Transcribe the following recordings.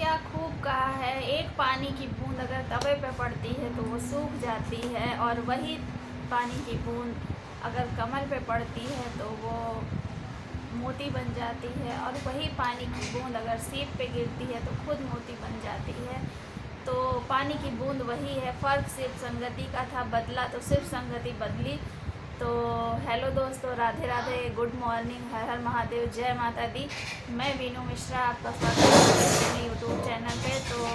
क्या खूब कहा है, एक पानी की बूंद अगर तवे पे पड़ती है तो वो सूख जाती है, और वही पानी की बूंद अगर कमल पे पड़ती है तो वो मोती बन जाती है, और वही पानी की बूंद अगर सीप पे गिरती है तो खुद मोती बन जाती है। तो पानी की बूंद वही है, फ़र्क सिर्फ संगति का था, बदला तो सिर्फ संगति बदली। तो हेलो दोस्तों, राधे राधे, गुड मॉर्निंग, हर हर महादेव, जय माता दी। मैं वीनू मिश्रा, आपका स्वागत है अपने यूट्यूब चैनल पे। तो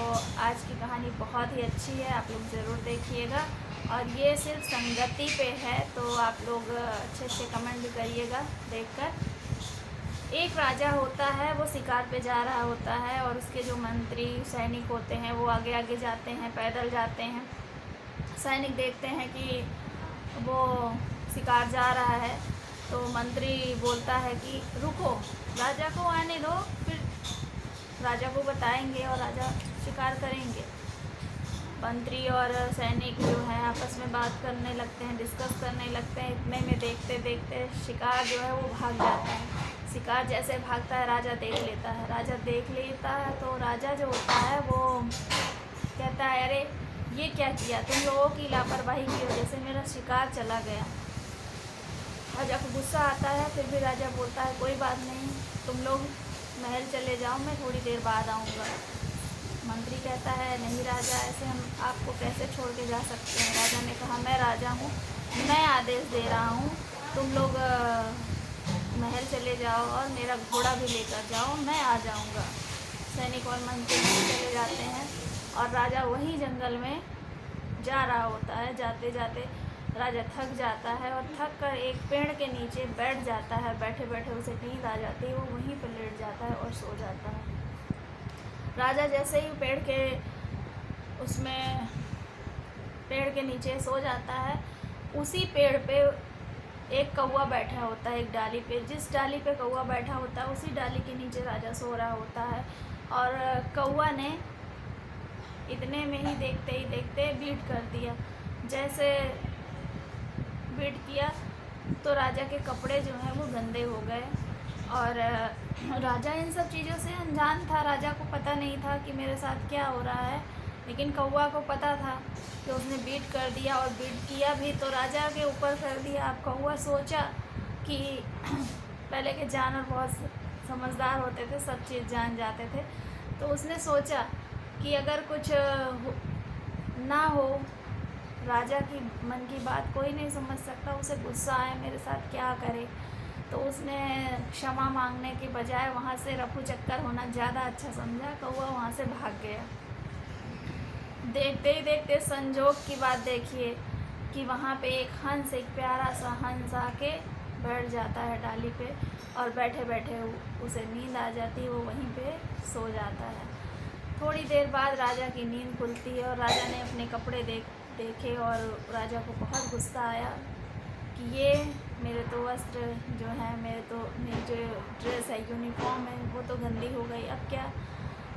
आज की कहानी बहुत ही अच्छी है, आप लोग ज़रूर देखिएगा, और ये सिर्फ संगति पे है, तो आप लोग अच्छे अच्छे कमेंट भी करिएगा देखकर। एक राजा होता है, वो शिकार पे जा रहा होता है, और उसके जो मंत्री सैनिक होते हैं वो आगे आगे जाते हैं, पैदल जाते हैं। सैनिक देखते हैं कि वो शिकार जा रहा है, तो मंत्री बोलता है कि रुको, राजा को आने दो, फिर राजा को बताएंगे और राजा शिकार करेंगे। मंत्री और सैनिक जो है आपस में बात करने लगते हैं, डिस्कस करने लगते हैं। इतने में देखते देखते शिकार जो है वो भाग जाता है। शिकार जैसे भागता है, राजा देख लेता है। राजा देख लेता है तो राजा जो होता है वो कहता है, अरे ये क्या किया, तुम लोगों की लापरवाही की वजह से मेरा शिकार चला गया। राजा को गुस्सा आता है, फिर भी राजा बोलता है कोई बात नहीं, तुम लोग महल चले जाओ, मैं थोड़ी देर बाद आऊँगा। मंत्री कहता है, नहीं राजा, ऐसे हम आपको कैसे छोड़ के जा सकते हैं। राजा ने कहा, मैं राजा हूँ, मैं आदेश दे रहा हूँ, तुम लोग महल चले जाओ और मेरा घोड़ा भी लेकर जाओ, मैं आ जाऊँगा। सैनिक और मंत्री चले जाते हैं, और राजा वहीं जंगल में जा रहा होता है। जाते जाते राजा थक जाता है, और थक कर एक पेड़ के नीचे बैठ जाता है। बैठे बैठे उसे नींद आ जाती है, वो वहीं पर लेट जाता है और सो जाता है। राजा जैसे ही पेड़ के नीचे सो जाता है, उसी पेड़ पे एक कौवा बैठा होता है, एक डाली पे। जिस डाली पे कौवा बैठा होता है उसी डाली के नीचे राजा सो रहा होता है। और कौवा ने इतने में ही देखते बीट कर दिया। जैसे बीट किया तो राजा के कपड़े जो हैं वो गंदे हो गए, और राजा इन सब चीज़ों से अनजान था। राजा को पता नहीं था कि मेरे साथ क्या हो रहा है, लेकिन कौवा को पता था कि उसने बीट कर दिया, और बीट किया भी तो राजा के ऊपर कर दिया। अब कौवा सोचा कि पहले के जानवर बहुत समझदार होते थे, सब चीज़ जान जाते थे, तो उसने सोचा कि अगर कुछ ना हो, राजा की मन की बात कोई नहीं समझ सकता, उसे गुस्सा आए मेरे साथ क्या करे, तो उसने क्षमा मांगने के बजाय वहाँ से रफू चक्कर होना ज़्यादा अच्छा समझा। कौवा वहाँ से भाग गया। देखते ही देखते संजोग की बात देखिए कि वहाँ पे एक हंस, एक प्यारा सा हंस आके बैठ जाता है डाली पे, और बैठे बैठे उसे नींद आ जाती है, वो वहीं पे सो जाता है। थोड़ी देर बाद राजा की नींद खुलती है, और राजा ने अपने कपड़े देखे, और राजा को बहुत गुस्सा आया कि ये मेरे तो वस्त्र जो है, मेरी जो ड्रेस है, यूनिफॉर्म है, वो तो गंदी हो गई, अब क्या।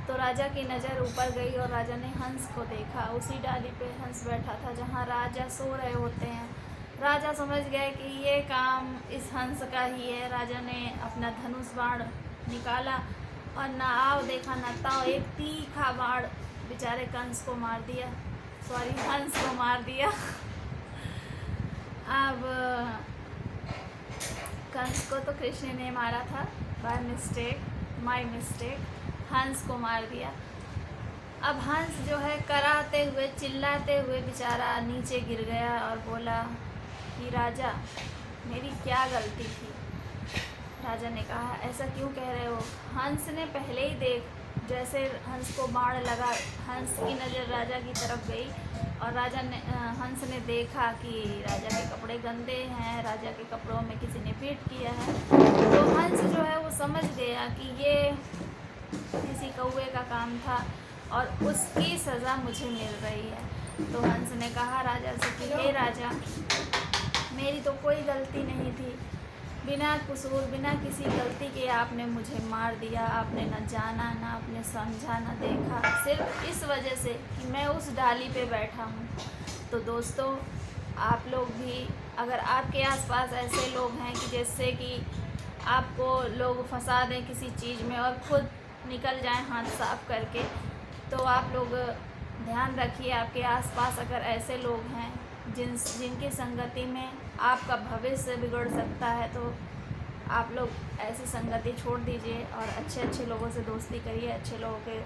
तो राजा की नज़र ऊपर गई, और राजा ने हंस को देखा। उसी डाली पे हंस बैठा था जहाँ राजा सो रहे होते हैं। राजा समझ गए कि ये काम इस हंस का ही है। राजा ने अपना धनुष बाण निकाला, और ना आओ देखा ना ताओ, एक तीखा बाण बेचारे कंस को मार दिया, हंस को मार दिया। अब कंस को तो कृष्ण ने मारा था, माय मिस्टेक, हंस को मार दिया। अब हंस जो है कराहते हुए, चिल्लाते हुए बेचारा नीचे गिर गया, और बोला कि राजा, मेरी क्या गलती थी। राजा ने कहा, ऐसा क्यों कह रहे हो। हंस ने पहले ही जैसे हंस को बाण लगा, हंस की नज़र राजा की तरफ गई, और हंस ने देखा कि राजा के कपड़े गंदे हैं, राजा के कपड़ों में किसी ने पीट किया है। तो हंस जो है वो समझ गया कि ये किसी कौवे का काम था, और उसकी सज़ा मुझे मिल रही है। तो हंस ने कहा राजा से कि हे राजा, मेरी तो कोई गलती नहीं थी, बिना कसूर, बिना किसी गलती के आपने मुझे मार दिया। आपने न जाना, न आपने समझा, न देखा, सिर्फ इस वजह से कि मैं उस डाली पे बैठा हूँ। तो दोस्तों, आप लोग भी, अगर आपके आसपास ऐसे लोग हैं कि जैसे कि आपको लोग फंसा दें किसी चीज़ में और खुद निकल जाएं हाथ साफ करके। तो आप लोग ध्यान रखिए, आपके आसपास अगर ऐसे लोग हैं जिनकी संगति में आपका भविष्य बिगड़ सकता है, तो आप लोग ऐसी संगति छोड़ दीजिए और अच्छे अच्छे लोगों से दोस्ती करिए, अच्छे लोगों के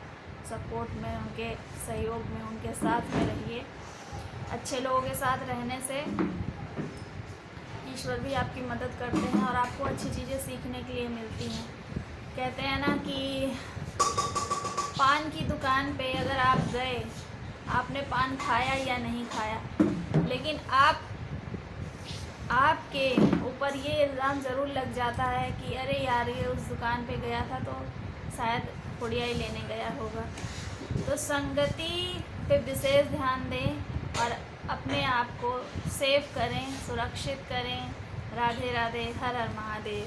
सपोर्ट में, उनके सहयोग में, उनके साथ में रहिए। अच्छे लोगों के साथ रहने से ईश्वर भी आपकी मदद करते हैं और आपको अच्छी चीज़ें सीखने के लिए मिलती हैं। कहते हैं ना कि पान की दुकान पे अगर आप गए, आपने पान खाया या नहीं खाया, लेकिन आपके ऊपर ये इल्ज़ाम ज़रूर लग जाता है कि अरे यार, ये उस दुकान पे गया था तो शायद पुड़िया ही लेने गया होगा। तो संगति पे विशेष ध्यान दें और अपने आप को सेफ करें, सुरक्षित करें। राधे राधे, हर हर महादेव।